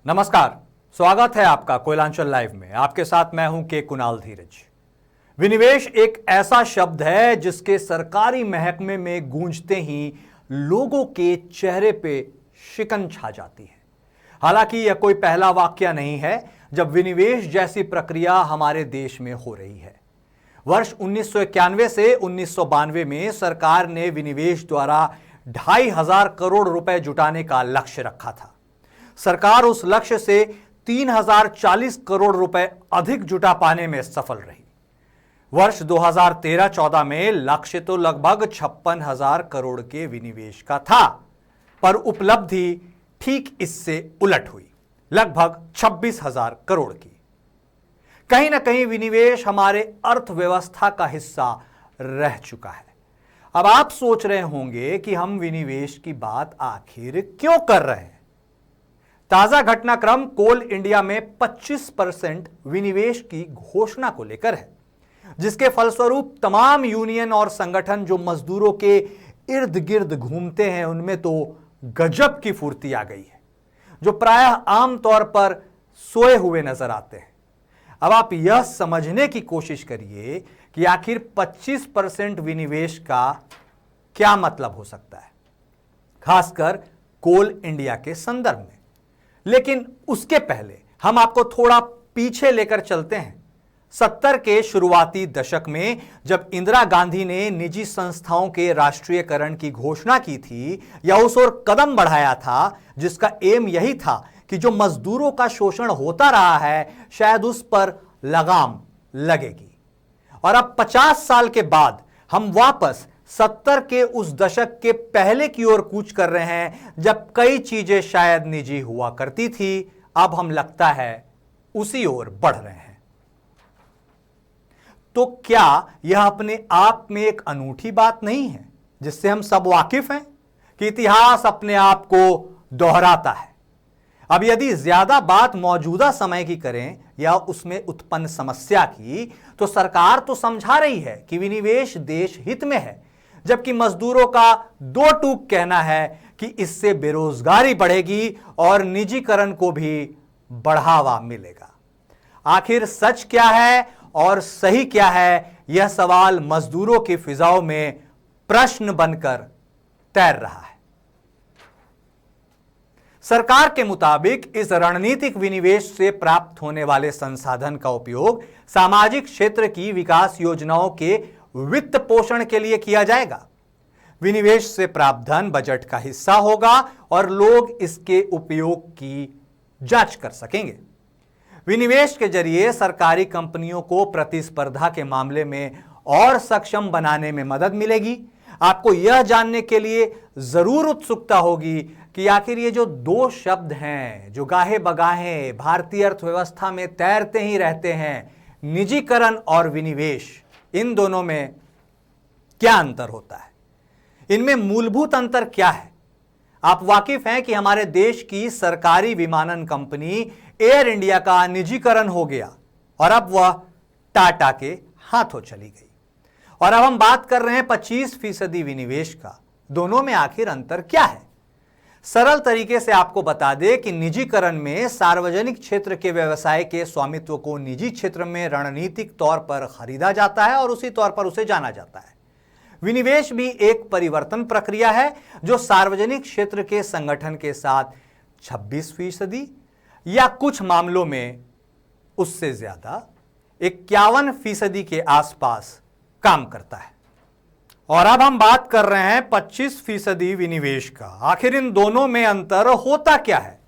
नमस्कार, स्वागत है आपका कोयलांचल लाइव में। आपके साथ मैं हूं के कुणाल धीरज। विनिवेश एक ऐसा शब्द है जिसके सरकारी महकमे में गूंजते ही लोगों के चेहरे पे शिकन छा जाती है। हालांकि यह कोई पहला वाकया नहीं है जब विनिवेश जैसी प्रक्रिया हमारे देश में हो रही है। वर्ष 1991 से 1992 में सरकार ने विनिवेश द्वारा 2500 करोड़ रुपए जुटाने का लक्ष्य रखा था। सरकार उस लक्ष्य से 3040 करोड़ रुपए अधिक जुटा पाने में सफल रही। वर्ष 2013-14 में लक्ष्य तो लगभग 56,000 करोड़ के विनिवेश का था, पर उपलब्धि ठीक इससे उलट हुई, लगभग 26,000 करोड़ की। कहीं ना कहीं विनिवेश हमारे अर्थव्यवस्था का हिस्सा रह चुका है। अब आप सोच रहे होंगे कि हम विनिवेश की बात आखिर क्यों कर रहे हैं। ताजा घटनाक्रम कोल इंडिया में 25% विनिवेश की घोषणा को लेकर है, जिसके फलस्वरूप तमाम यूनियन और संगठन जो मजदूरों के इर्द गिर्द घूमते हैं उनमें तो गजब की फुर्ती आ गई है, जो प्रायः आमतौर पर सोए हुए नजर आते हैं। अब आप यह समझने की कोशिश करिए कि आखिर 25% विनिवेश का क्या मतलब हो सकता है, खासकर कोल इंडिया के संदर्भ में। लेकिन उसके पहले हम आपको थोड़ा पीछे लेकर चलते हैं। 70 के शुरुआती दशक में जब इंदिरा गांधी ने निजी संस्थाओं के राष्ट्रीयकरण की घोषणा की थी या उस ओर कदम बढ़ाया था, जिसका एम यही था कि जो मजदूरों का शोषण होता रहा है शायद उस पर लगाम लगेगी। और अब 50 साल के बाद हम वापस 70 के उस दशक के पहले की ओर कूच कर रहे हैं, जब कई चीजें शायद निजी हुआ करती थी। अब हम लगता है उसी ओर बढ़ रहे हैं। तो क्या यह अपने आप में एक अनूठी बात नहीं है जिससे हम सब वाकिफ हैं कि इतिहास अपने आप को दोहराता है। अब यदि ज्यादा बात मौजूदा समय की करें या उसमें उत्पन्न समस्या की, तो सरकार तो समझा रही है कि विनिवेश देश हित में है, जबकि मजदूरों का दो टूक कहना है कि इससे बेरोजगारी बढ़ेगी और निजीकरण को भी बढ़ावा मिलेगा। आखिर सच क्या है और सही क्या है, यह सवाल मजदूरों की फिजाओं में प्रश्न बनकर तैर रहा है। सरकार के मुताबिक इस रणनीतिक विनिवेश से प्राप्त होने वाले संसाधन का उपयोग सामाजिक क्षेत्र की विकास योजनाओं के वित्त पोषण के लिए किया जाएगा। विनिवेश से प्राप्त धन बजट का हिस्सा होगा और लोग इसके उपयोग की जांच कर सकेंगे। विनिवेश के जरिए सरकारी कंपनियों को प्रतिस्पर्धा के मामले में और सक्षम बनाने में मदद मिलेगी। आपको यह जानने के लिए जरूर उत्सुकता होगी कि आखिर ये जो दो शब्द हैं जो गाहे बगाहे भारतीय अर्थव्यवस्था में तैरते ही रहते हैं, निजीकरण और विनिवेश, इन दोनों में क्या अंतर होता है, इनमें मूलभूत अंतर क्या है। आप वाकिफ हैं कि हमारे देश की सरकारी विमानन कंपनी एयर इंडिया का निजीकरण हो गया और अब वह टाटा के हाथों चली गई। और अब हम बात कर रहे हैं 25% विनिवेश का। दोनों में आखिर अंतर क्या है? सरल तरीके से आपको बता दें कि निजीकरण में सार्वजनिक क्षेत्र के व्यवसाय के स्वामित्व को निजी क्षेत्र में रणनीतिक तौर पर खरीदा जाता है और उसी तौर पर उसे जाना जाता है। विनिवेश भी एक परिवर्तन प्रक्रिया है जो सार्वजनिक क्षेत्र के संगठन के साथ 26% या कुछ मामलों में उससे ज्यादा 51% के आसपास काम करता है। और अब हम बात कर रहे हैं 25% विनिवेश का। आखिर इन दोनों में अंतर होता क्या है?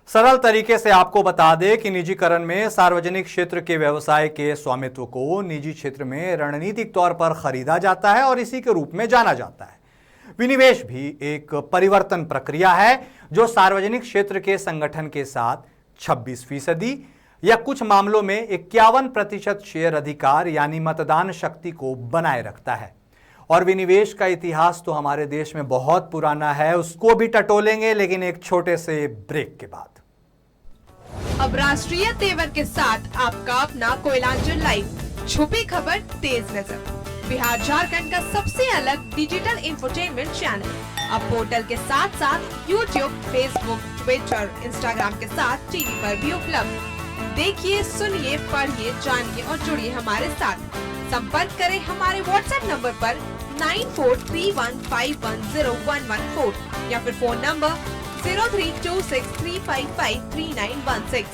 सरल तरीके से आपको बता दें कि निजीकरण में सार्वजनिक क्षेत्र के व्यवसाय के स्वामित्व को निजी क्षेत्र में रणनीतिक तौर पर खरीदा जाता है और इसी के रूप में जाना जाता है। विनिवेश भी एक परिवर्तन प्रक्रिया है जो सार्वजनिक क्षेत्र के संगठन के साथ 26% या कुछ मामलों में 51% शेयर अधिकार यानी मतदान शक्ति को बनाए रखता है। और विनिवेश का इतिहास तो हमारे देश में बहुत पुराना है, उसको भी टटोलेंगे, लेकिन एक छोटे से ब्रेक के बाद। अब राष्ट्रीय तेवर के साथ आपका अपना कोयलांचल लाइव, छुपी खबर तेज नजर, बिहार झारखंड का सबसे अलग डिजिटल इंफोटेनमेंट चैनल। अब पोर्टल के साथ साथ यूट्यूब, फेसबुक, ट्विटर, इंस्टाग्राम के साथ टीवी पर भी उपलब्ध। देखिए, सुनिए, पढ़िए, जानिए और जुड़िए हमारे साथ। संपर्क करें हमारे व्हाट्सएप नंबर पर 9431510114 या फिर फोन नंबर 032635533916।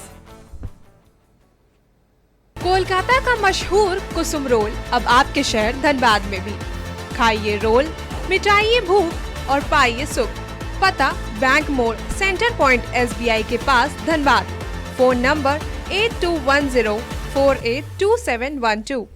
कोलकाता का मशहूर कुसुम रोल अब आपके शहर धनबाद में भी। खाइए रोल, मिटाइए भूख और पाइए सुख। पता बैंक मोड़, सेंटर पॉइंट SBI के पास, धनबाद। Phone number 8210482712।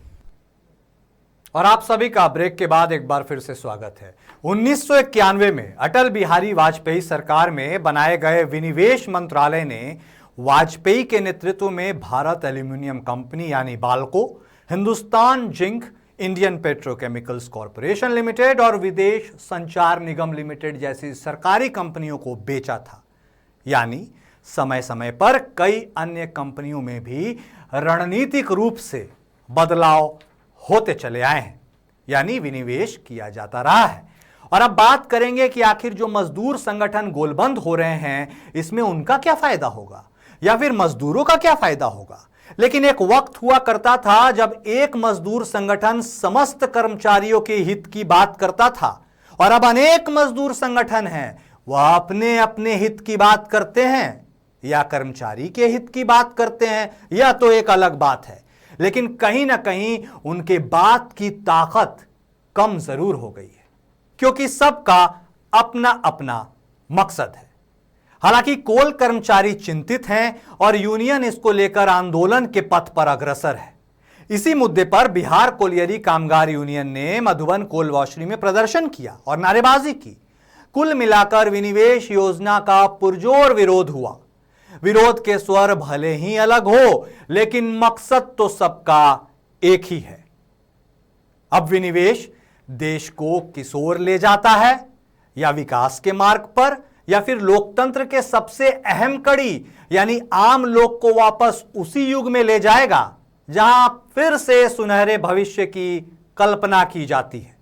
और आप सभी का ब्रेक के बाद एक बार फिर से स्वागत है। 1991 में अटल बिहारी वाजपेयी सरकार में बनाए गए विनिवेश मंत्रालय ने वाजपेयी के नेतृत्व में भारत एल्यूमिनियम कंपनी यानी Balco, Hindustan zinc, Indian petrochemicals corporation limited और विदेश संचार निगम लिमिटेड जैसी सरकारी कंपनियों को बेचा था। यानी समय समय पर कई अन्य कंपनियों में भी रणनीतिक रूप से बदलाव होते चले आए हैं, यानी विनिवेश किया जाता रहा है। और अब बात करेंगे कि आखिर जो मजदूर संगठन गोलबंद हो रहे हैं, इसमें उनका क्या फायदा होगा या फिर मजदूरों का क्या फायदा होगा। लेकिन एक वक्त हुआ करता था जब एक मजदूर संगठन समस्त कर्मचारियों के हित की बात करता था, और अब अनेक मजदूर संगठन हैं, वह अपने अपने हित की बात करते हैं या कर्मचारी के हित की बात करते हैं, यह तो एक अलग बात है। लेकिन कहीं ना कहीं उनके बात की ताकत कम जरूर हो गई है, क्योंकि सबका अपना अपना मकसद है। हालांकि कोल कर्मचारी चिंतित हैं और यूनियन इसको लेकर आंदोलन के पथ पर अग्रसर है। इसी मुद्दे पर बिहार कोलियरी कामगार यूनियन ने मधुबन कोल वॉशरी में प्रदर्शन किया और नारेबाजी की। कुल मिलाकर विनिवेश योजना का पुरजोर विरोध हुआ। विरोध के स्वर भले ही अलग हो, लेकिन मकसद तो सबका एक ही है। अब विनिवेश देश को किस ओर ले जाता है, या विकास के मार्ग पर, या फिर लोकतंत्र के सबसे अहम कड़ी यानी आम लोग को वापस उसी युग में ले जाएगा जहां फिर से सुनहरे भविष्य की कल्पना की जाती है।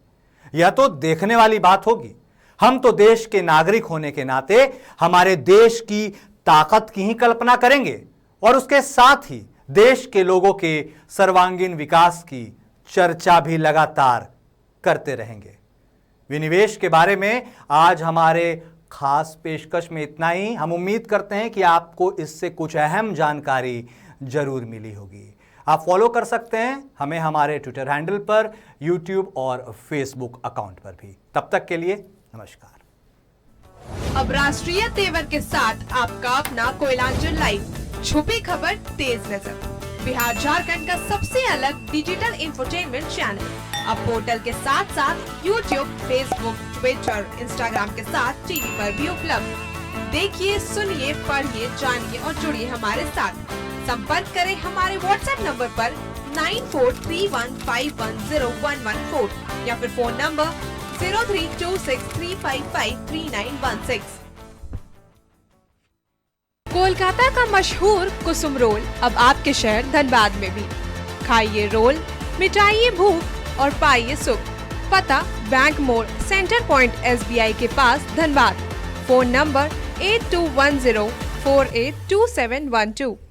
यह तो देखने वाली बात होगी। हम तो देश के नागरिक होने के नाते हमारे देश की ताकत की ही कल्पना करेंगे और उसके साथ ही देश के लोगों के सर्वांगीण विकास की चर्चा भी लगातार करते रहेंगे। विनिवेश के बारे में आज हमारे खास पेशकश में इतना ही। हम उम्मीद करते हैं कि आपको इससे कुछ अहम जानकारी जरूर मिली होगी। आप फॉलो कर सकते हैं हमें हमारे ट्विटर हैंडल पर, यूट्यूब और फेसबुक अकाउंट पर भी। तब तक के लिए नमस्कार। अब राष्ट्रीय तेवर के साथ आपका अपना कोयलांचल लाइव, छुपी खबर, तेज नजर, बिहार झारखंड का सबसे अलग डिजिटल इंफोटेनमेंट चैनल। अब पोर्टल के साथ साथ यूट्यूब, फेसबुक, ट्विटर, इंस्टाग्राम के साथ टीवी पर भी उपलब्ध। देखिए, सुनिए, पढ़िए, जानिए और जुड़िए हमारे साथ। संपर्क करें हमारे व्हाट्सएप नंबर पर 9431510114 या फिर फोन नंबर 032635533916। कोलकाता का मशहूर कुसुम रोल अब आपके शहर धनबाद में भी। खाइए रोल, मिटाइए भूख और पाइए सुख। पता बैंक मोड़, सेंटर पॉइंट SBI के पास, धनबाद। Phone number 8210482712।